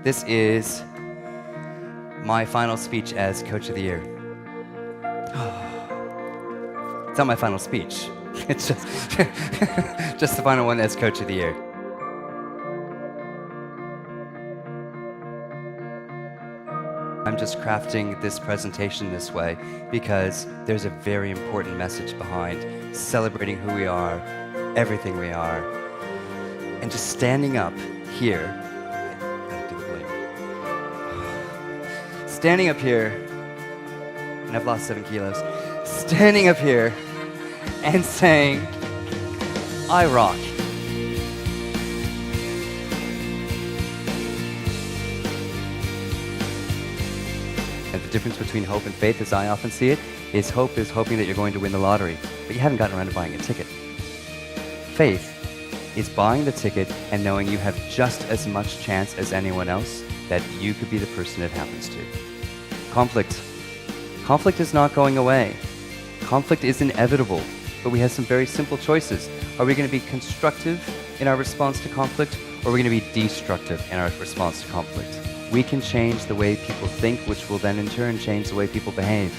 This is my final speech as Coach of the Year. It's not my final speech. It's just, just the final one as Coach of the Year. I'm just crafting this presentation this way because there's a very important message behind celebrating who we are, everything we are, and just standing up here. Standing up here, and I've lost 7 kilos, standing up here and saying, I rock. And the difference between hope and faith, as I often see it, is hope is hoping that you're going to win the lottery, but you haven't gotten around to buying a ticket. Faith is buying the ticket and knowing you have just as much chance as anyone else that you could be the person it happens to. Conflict. Conflict is not going away. Conflict is inevitable, but we have some very simple choices. Are we going to be constructive in our response to conflict, or are we going to be destructive in our response to conflict? We can change the way people think, which will then in turn change the way people behave.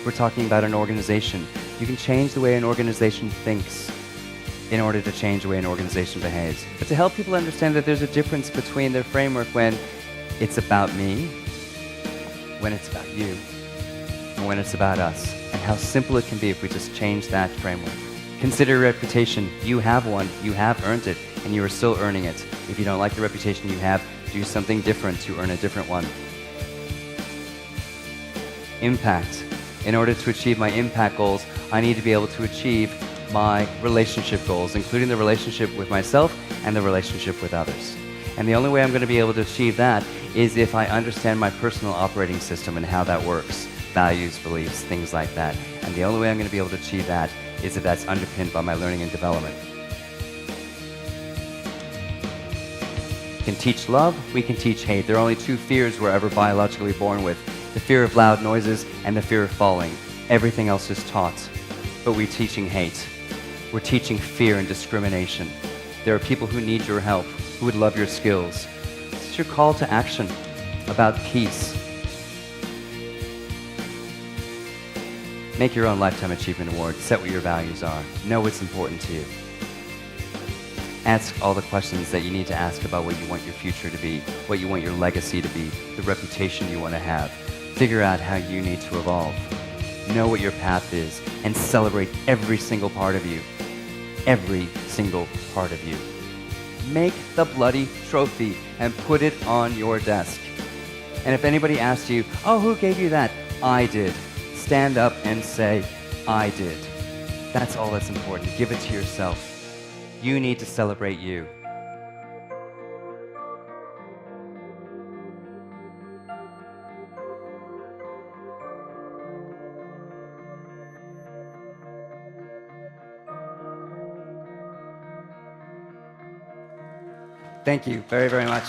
We're talking about an organization. You can change the way an organization thinks in order to change the way an organization behaves. But to help people understand that there's a difference between their framework when it's about me, when it's about you, and when it's about us, and how simple it can be if we just change that framework. Consider your reputation. You have one, you have earned it, and you are still earning it. If you don't like the reputation you have, do something different to earn a different one. Impact. In order to achieve my impact goals, I need to be able to achieve my relationship goals, including the relationship with myself and the relationship with others. And the only way I'm going to be able to achieve that is if I understand my personal operating system and how that works. Values, beliefs, things like that. And the only way I'm going to be able to achieve that is if that's underpinned by my learning and development. We can teach love, we can teach hate. There are only 2 fears we're ever biologically born with. The fear of loud noises and the fear of falling. Everything else is taught. But we're teaching hate. We're teaching fear and discrimination. There are people who need your help, who would love your skills. This is your call to action about peace. Make your own Lifetime Achievement Award. Set what your values are. Know what's important to you. Ask all the questions that you need to ask about what you want your future to be, what you want your legacy to be, the reputation you want to have. Figure out how you need to evolve. Know what your path is and celebrate every single part of you. Every single part of you. Make the bloody trophy and put it on your desk. And if anybody asks you, oh, who gave you that? I did. Stand up and say, I did. That's all that's important. Give it to yourself. You need to celebrate you. Thank you very, very much.